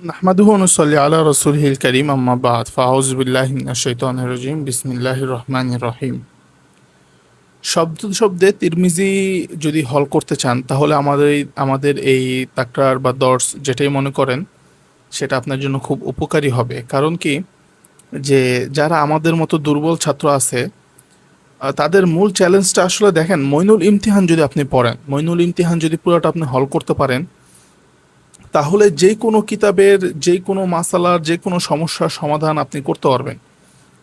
নাহমাদুহু ওয়া নুসাল্লি আলা রাসূলিহিল কারীম আম্মা বা'দ ফাআউযু বিল্লাহি মিনাশ শাইতানির রাজীম বিসমিল্লাহির রহমানির রহিম। শব্দে তিরমিজি যদি হল করতে চান তাহলে আমাদের এই তাকরার বা দর্স যেটাই মনে করেন সেটা আপনার জন্য খুব উপকারী হবে। কারণ কি, যে যারা আমাদের মতো দুর্বল ছাত্র আছে তাদের মূল চ্যালেঞ্জটা আসলে দেখেন, মইনুল ইমতিহান যদি আপনি পড়েন, মইনুল ইমতিহান যদি পুরোটা আপনি হল করতে পারেন তাহলে যে কোনো কিতাবের যে কোনো মাসালার যে কোনো সমস্যার সমাধান আপনি করতে পারবেন।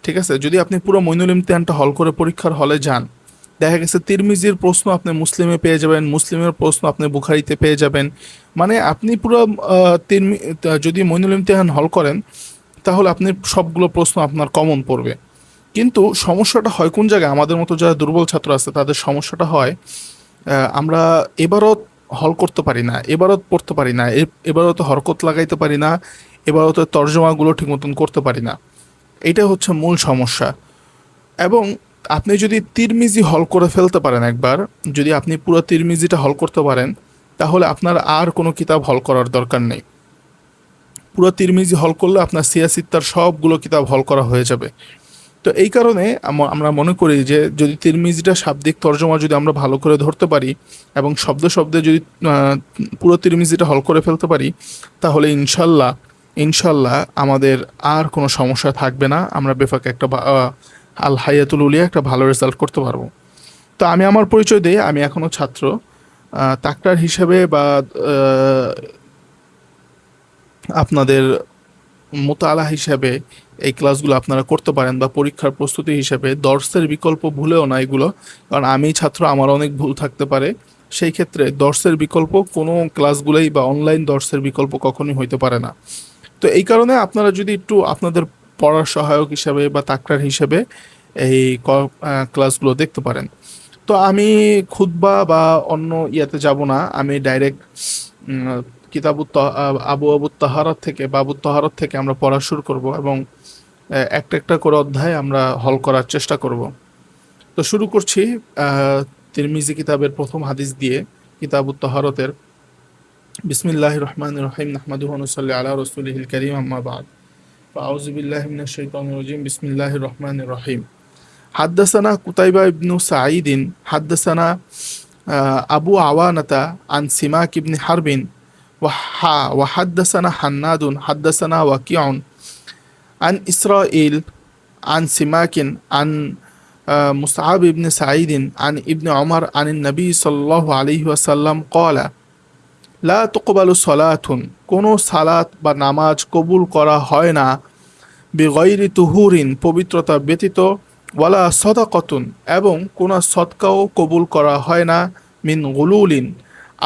ঠিক আছে, যদি আপনি পুরো মইনুল ইমতিহানটা হল করে পরীক্ষার হলে যান, দেখা গেছে তিরমিজির প্রশ্ন আপনি মুসলিমে পেয়ে যাবেন, মুসলিমের প্রশ্ন আপনি বুখারিতে পেয়ে যাবেন। মানে আপনি পুরো যদি মইনুল ইমতিহান হল করেন তাহলে আপনি সবগুলো প্রশ্ন আপনার কমন পড়বে। কিন্তু সমস্যাটা হয় কোন জায়গায়, আমাদের মতো যারা দুর্বল ছাত্র আছে তাদের সমস্যাটা হয় আমরা এবারত হল করতে পারি না, এবারত পড়তে পারি না, এবারত হরকত লাগাইতে পারি না, এবারত তর্জমাগুলো ঠিক মতন করতে পারি না। এটা হচ্ছে মূল সমস্যা। এবং আপনি যদি তিরমিজি হল করে ফেলতে পারেন একবার, যদি আপনি পুরো তিরমিজিটা হল করতে পারেন তাহলে আপনার আর কোনো কিতাব হল করার দরকার নেই। পুরো তিরমিজি হল করলে আপনার সিয়াসিত্তার সবগুলো কিতাব হল করা হয়ে যাবে। তো এই কারণে আমরা মনে করি যে যদি তিরমিজিটা শাব্দিক তর্জমা যদি আমরা ভালো করে ধরতে পারি এবং শব্দে শব্দে যদি পুরো তিরমিজিটা হল করে ফেলতে পারি তাহলে ইনশাল্লাহ ইনশাল্লাহ আমাদের আর কোনো সমস্যা থাকবে না, আমরা বেফাকে একটা আল হায়াতুল উলিয়া একটা ভালো রেজাল্ট করতে পারবো। তো আমি আমার পরিচয় দিই, আমি এখনও ছাত্র। তাকরার হিসেবে বা আপনাদের মোতালা হিসাবে এই ক্লাসগুলো আপনারা করতে পারেন, বা পরীক্ষার প্রস্তুতি হিসেবে দর্সের বিকল্প ভুলেও না এগুলো। কারণ আমি ছাত্র, আমার অনেক ভুল থাকতে পারে, সেই ক্ষেত্রে দর্সের বিকল্প কোনো ক্লাসগুলোই বা অনলাইন দর্সের বিকল্প কখনোই হইতে পারে না। তো এই কারণে আপনারা যদি একটু আপনাদের পড়ার সহায়ক হিসাবে বা তাকরার হিসেবে এই ক্লাসগুলো দেখতে পারেন। তো আমি খুতবা বা অন্য ইয়াতে যাব না, আমি ডাইরেক্ট আবু তাহারাত থেকে, বাবু তাহারাত থেকে আমরা পড়া শুরু করব এবং একটা একটা করে অধ্যায় আমরা হল করার চেষ্টা করব। তো শুরু করছি তিরমিজি কিতাবের প্রথম হাদিস দিয়ে, কিতাবুত তাহারাতের। বিসমিল্লাহির রহমানির রহিম। নাহমাদুহু ওয়া নুসাল্লি আলা রাসূলিহিল কারীম আম্মা বা'দ ফাআউযু বিল্লাহি মিনাশ শাইতানির রাজীম বিসমিল্লাহির রহমানির রহিম। হাদ্দাসানা কুতাইবা ইবনু সাঈদিন হাদ্দাসানা আবু আওয়ানাতা আন সিমাক ইবনে হারবিন وحدثنا حناد حدثنا وكيع عن إسرائيل عن سماك عن مصعب بن سعيد عن ابن عمر عن النبي صلى الله عليه وسلم قال لا تقبل صلاة কোনো সালাত বা নামাজ কবুল করা হয় না বিগয়রি তুহুরিন পবিত্রতা ব্যতীত, ওয়ালা সদাকতুন এবং কোন সদকাও কবুল করা হয় না, মিন গুলুলিন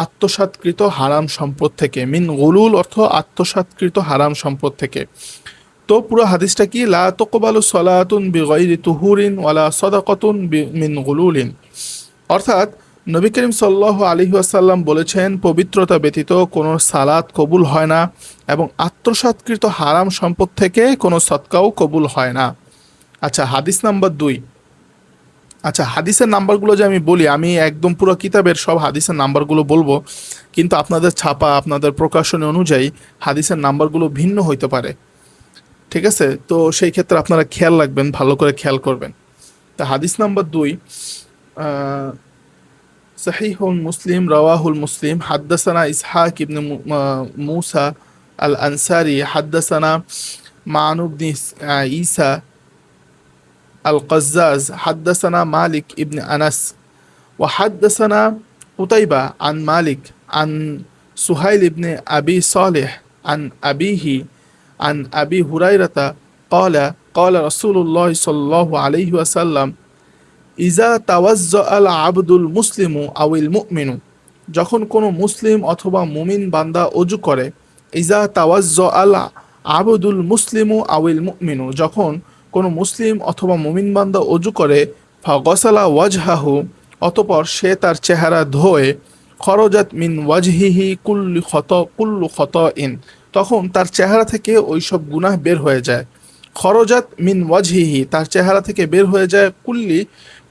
আত্মসাৎকৃত হারাম সম্পদ থেকে। মিন গুলুল অর্থ আত্মসাৎকৃত হারাম সম্পদ থেকে। তো পুরো হাদিসটা কি, লা তুকবালু সলাতুন বিগয়রি তুহুরিন ওয়ালা সদাকতুন মিন গুলুলিন, অর্থাৎ নবী করিম সাল্লাল্লাহু আলাইহি ওয়াসাল্লাম বলেছেন পবিত্রতা ব্যতীত কোনো সালাত কবুল হয় না এবং আত্মসাৎকৃত হারাম সম্পদ থেকে কোনো সদকাও কবুল হয় না। আচ্ছা, হাদিস নাম্বার 2। আচ্ছা, হাদিসের নাম্বারগুলো যে আমি বলি, আমি একদম পুরো কিতাবের সব হাদিসের নাম্বারগুলো বলবো, কিন্তু আপনাদের ছাপা আপনাদের প্রকাশনী অনুযায়ী হাদিসের নাম্বারগুলো ভিন্ন হইতে পারে। ঠিক আছে, তো সেই ক্ষেত্রে আপনারা খেয়াল রাখবেন, ভালো করে খেয়াল করবেন। তা হাদিস নাম্বার 2, সহিহুল মুসলিম রাওয়াহুল মুসলিম হাদ্দাসানা ইসহাক ইবনে মুসা আল আনসারি হাদ্দাসানা মা'ন ইবনে ঈসা আল কজ্জাজ হাদ্দাসানা মালিক ইবনে আনাস وحدثنا قتيبة عن مالك عن سهيل بن أبي صالح عن أبيه عن أبي هريرة قال قال رسول الله صلى الله عليه وسلم ইজা তাওয়াজ্জা আল আবদুল মুসলিমু আউল মুমিনু, যখন কোনো মুসলিম অথবা মুমিন বান্দা অজু করে। ইজা তাওয়াজ্জা আল আবদুল মুসলিমু আউল মুমিনু, যখন কোনো মুসলিম অথবা মুমিন বান্দা অজু করে। ফাগসালা ওয়াজহাহু, অতপর সে তার চেহারা ধোয়। খরজাত মিন ওয়াজহিহি কুল্লু খতইন, তখন তার চেহারা থেকে ওইসব গুনাহ বের হয়ে যায়। খরজাত মিন ওয়াজহিহি, তার চেহারা থেকে বের হয়ে যায়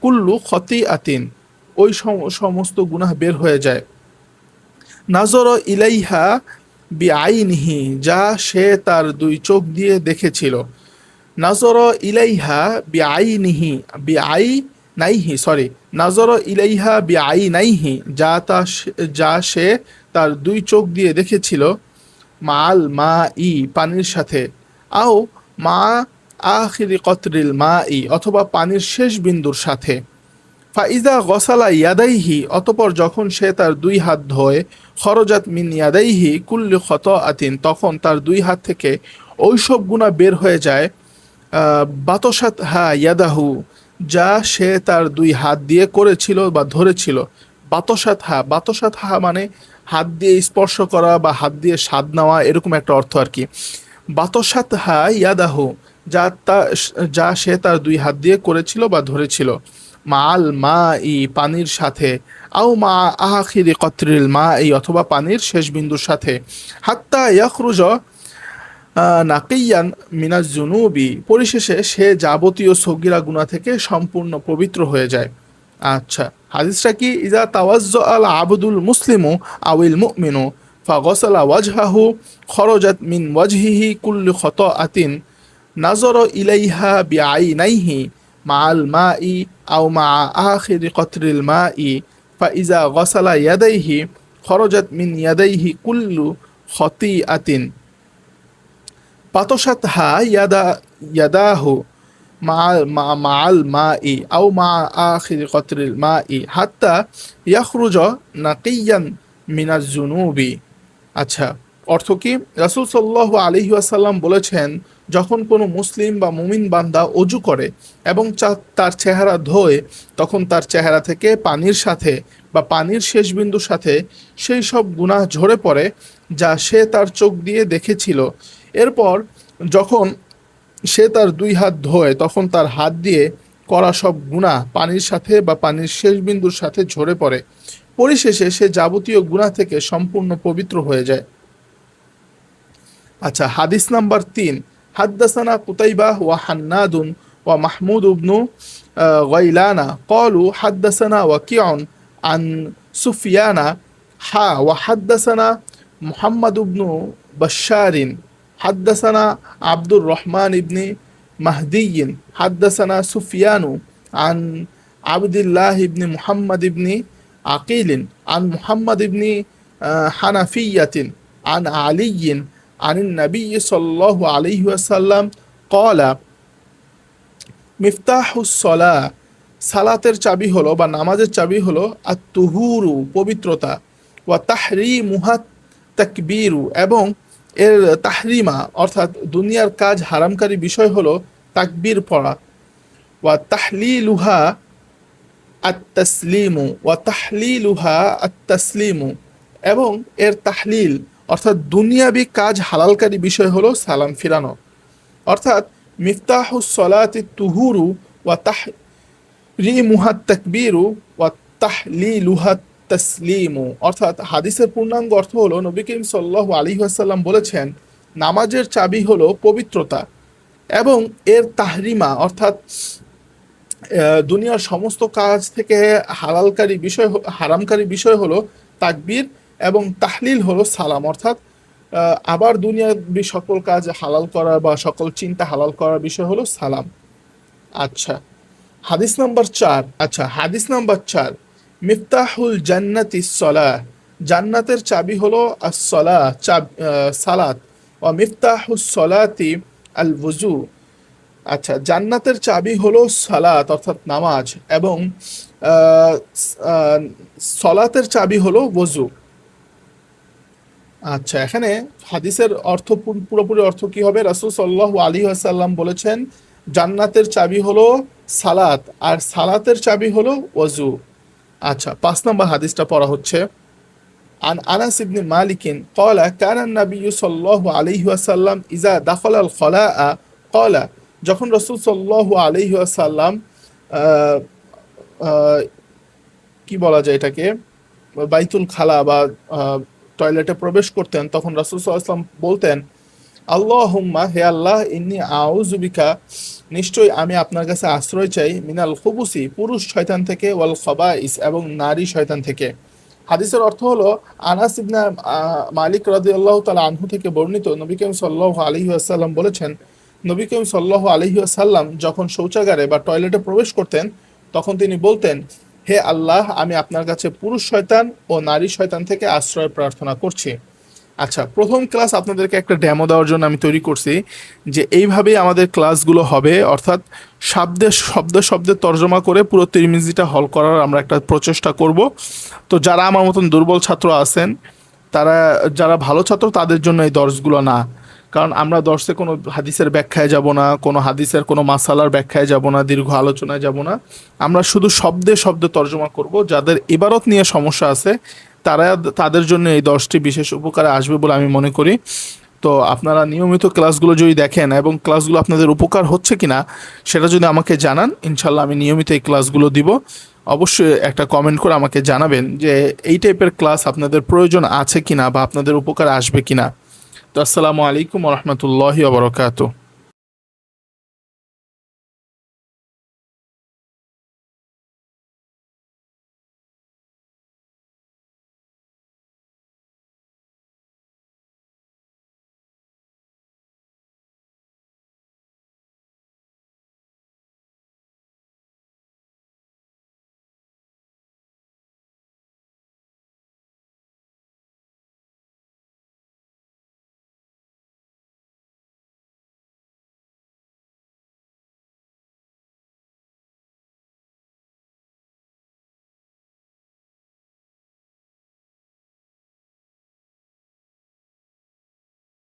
কুল্লু খতিআতিন, ওই সমস্ত গুনাহ বের হয়ে যায়। নাজর ইলাইহা বিআইনিহি, যা সে তার দুই চোখ দিয়ে দেখেছিল। নাজর ইলাইহা বিআইনিহি, বিআইনাইহি, সরি, নাজর ইলাইহা বিআইনাইহি, যা সে তার দুই চোখ দিয়ে দেখেছিল। মাল মা ই, পানির সাথে। আও মা আখিরি কতরিল মা ই, অথবা পানির শেষ বিন্দুর সাথে। ফাইজা গসালা ইয়াদাইহি, অতপর যখন সে তার দুই হাত ধোয়, খরজাত মিন ইয়াদাইহি কুল্লি খত আতিন, তখন তার দুই হাত থেকে ওইসব গুণা বের হয়ে যায়। বাতসাত হা ইয়াদাহু, যা সে তার দুই হাত দিয়ে করেছিল বা ধরেছিল। বাতসাত হা মানে হাত দিয়ে স্পর্শ করা বা হাত দিয়ে স্বাদ নেওয়া, এরকম একটা অর্থ আর কি। বাতসাত হা ইয়াদাহু, যা সে তার দুই হাত দিয়ে করেছিল বা ধরেছিল। মাল মা ই, পানির সাথে। আও মা আখিরি কতরিল মা ই, অথবা পানির শেষ বিন্দুর সাথে। হাত্তা ইয়াখরুজ নাকিয়ান মিনাজ জুনুবি, পরিশেষে সে যাবতীয় সগীরা গুনাহ থেকে সম্পূর্ণ পবিত্র হয়ে যায়। আচ্ছা, হাদিসটা কি? ইজা তাওয়াজ্জা আল আবদুল মুসলিমু আউল মুমিনু ফাগসালা ওয়াজহাহু খরজাত মিন ওয়াজহিহি কুল্লু খতাআতিন নাজর ইলাইহা বিআইনাইহি মাআল মাই আও মা আখিরি কতরিল মাই ফাইজা গসালা ইয়াদাইহি খরজাত মিন ইয়াদাইহি কুল্লু খতিআতিন বাতসাত হা ইয়াদাহু মাআল মাই আও মা আখিরি কতরিল মাই হাত্তা ইয়াখরুজ নাকিয়ান মিনাজ জুনুবি। আচ্ছা, অর্থ কি? রাসূল সাল্লাল্লাহু আলাইহি ওয়াসাল্লাম বলেছেন, যখন কোনো মুসলিম বা মুমিন বান্দা অজু করে এবং তার চেহারা ধোয়, তখন তার চেহারা থেকে পানির সাথে বা পানির শেষ বিন্দুর সাথে সেই সব গুনাহ ঝরে পড়ে যা সে তার চোখ দিয়ে দেখেছিল। এরপর যখন সে তার দুই হাত ধোয়, তখন তার হাত দিয়ে করা সব গুনাহ পানির সাথে বা পানির শেষ বিন্দুর সাথে ঝরে পড়ে। পরিশেষে সে যাবতীয় গুনাহ থেকে সম্পূর্ণ পবিত্র হয়ে যায়। আচ্ছা, হাদিস নাম্বার 3। হাদ্দাসানা কুতাইবাহ ওয়া হান্নাদুন ওয়া মাহমুদ ইবনু গাইলানা ক্বালু হাদ্দাসানা ওয়াকিউন আন সুফিয়ানা ওয়া হাদ্দাসানা মুহাম্মদ ইবনু বাশশারিন হাদ্দাসানা আব্দুর রহমান ইবনে মাহদিয়িন হাদ্দাসানা সুফিয়ানু আন আবদুল্লাহ ইবনে মুহাম্মদ ইবনে আকিলিন আন মুহাম্মদ ইবনে হানাফিয়াতিন আন আলিয়িন عن النبي صلى الله عليه وسلم قال মিফতাহুস সলাহ, সালাতের চাবি হলো বা নামাজের চাবি হলো আত-তুহুরু, পবিত্রতা। ওয়া তাহরিমুহা তাকবীরু, এবং এর তাহরিমা অর্থাৎ দুনিয়ার কাজ হারামকারী বিষয় হলো তাকবীর পড়া। ওয়া তাহলিলুহা আত-তাসলিমু, ওয়া তাহলিলুহা আত-তাসলিমু, এবং এর তাহলিল অর্থাৎ দুনিয়াবি কাজ হালালকারী বিষয় হলো সালাম ফিরানো। অর্থাৎ মিফতাহুস সলাতি তুহুরু ওয়া তাহরিমুহা তাকবীরু ওয়া তাহলিলুহা তাসলিমু। অর্থাৎ হাদিসের পূর্ণাঙ্গ অর্থ হলো, নবী করিম সাল্লাল্লাহু আলাইহি ওয়াসাল্লাম বলেছেন, নামাজের চাবি হলো পবিত্রতা এবং এর তাহরিমা অর্থাৎ দুনিয়ার সমস্ত কাজ থেকে হারামকারী বিষয় হলো তাকবীর, এবং তাহলিল হলো সালাম, অর্থাৎ আবার দুনিয়ার সকল কাজ হালাল করা বা সকল চিন্তা হালাল করার বিষয় হলো সালাম। আচ্ছা, হাদিস নাম্বার 4। আচ্ছা, হাদিস নাম্বার 4। মিফতাহুল জান্নাতিস সালাহ, জান্নাতের চাবি হলো as-সালাহ, সালাত। ওয়া মিফতাহুস সালাতি আল ওযু, আচ্ছা, জান্নাতের চাবি হলো সালাত অর্থাৎ নামাজ, এবং সলাতের চাবি হলো ওযু। আচ্ছা, এখানে হাদিসের অর্থ পুরোপুরি অর্থ কি হবে? রাসূল সাল্লাল্লাহু আলাইহি ওয়াসাল্লাম বলেছেন, জান্নাতের চাবি হলো সালাত আর সালাতের চাবি হলো ওযু। আচ্ছা, 5 নম্বর হাদিসটা পড়া হচ্ছে। আন আনাস ইবনে মালিকিন ক্বালা কানা নবী সাল্লাল্লাহু আলাইহি ওয়াসাল্লাম ইযা দাখালাল খলাআ ক্বালা, যখন রাসূল সাল্লাল্লাহু আলাইহি ওয়াসাল্লাম কি বলা যায় এটাকে, বাইতুল খালা বা টয়লেটে প্রবেশ করতেন, তখন রাসূল সাল্লাল্লাহু আলাইহি ওয়াসাল্লাম বলতেন, আল্লাহুম্মা, হে আল্লাহ, ইন্নী আউযু বিকা, নিশ্চয়ই আমি আপনার কাছে আশ্রয় চাই, মিনাল খুবুসি, পুরুষ শয়তান থেকে, ওয়াল খাবাইস, এবং নারী শয়তান থেকে। হাদিসের অর্থ হলো, আনাস ইবনে মালিক রাদিয়াল্লাহু তাআলা আনহু থেকে বর্ণিত, নবী করিম সাল্লাল্লাহু আলাইহি ওয়াসাল্লাম বলেছেন, নবী করিম সাল্লাল্লাহু আলাইহি ওয়াসাল্লাম যখন শৌচাগারে বা টয়লেটে প্রবেশ করতেন, তখন তিনি বলতেন, হে আল্লাহ, আমি আপনার কাছে পুরুষ শয়তান ও নারী শয়তান থেকে আশ্রয় প্রার্থনা করছি। আচ্ছা, প্রথম ক্লাস আপনাদেরকে একটা ডেমো দেওয়ার জন্য আমি তৈরি করছি যে এইভাবেই আমাদের ক্লাসগুলো হবে, অর্থাৎ শব্দে তর্জমা করে পুরো তিরমিজিটা হল করার আমরা একটা প্রচেষ্টা করব। তো যারা আমার মতন দুর্বল ছাত্র আছেন, তারা, যারা ভালো ছাত্র, তাদের জন্য এই দর্সগুলো না। কারণ আমরা দর্সে কোনো হাদিসের ব্যাখ্যায় যাব না, কোনো হাদিসের কোনো মাসালার ব্যাখ্যায় যাব না, দীর্ঘ আলোচনায় যাব না। আমরা শুধু শব্দে তর্জমা করব। যাদের ইবারত নিয়ে সমস্যা আছে, তারা, তাদের জন্য এই দর্সটি বিশেষ উপকারে আসবে বলে আমি মনে করি। তো আপনারা নিয়মিত ক্লাসগুলো যদি দেখেন এবং ক্লাসগুলো আপনাদের উপকার হচ্ছে কিনা সেটা যদি আমাকে জানান, ইনশাল্লাহ আমি নিয়মিত এই ক্লাসগুলো দিব। অবশ্যই একটা কমেন্ট করে আমাকে জানাবেন যে এই টাইপের ক্লাস আপনাদের প্রয়োজন আছে কিনা বা আপনাদের উপকার আসবে কিনা। তো আসসালামু আলাইকুম ওয়া রাহমাতুল্লাহি ওয়া বারাকাতুহু।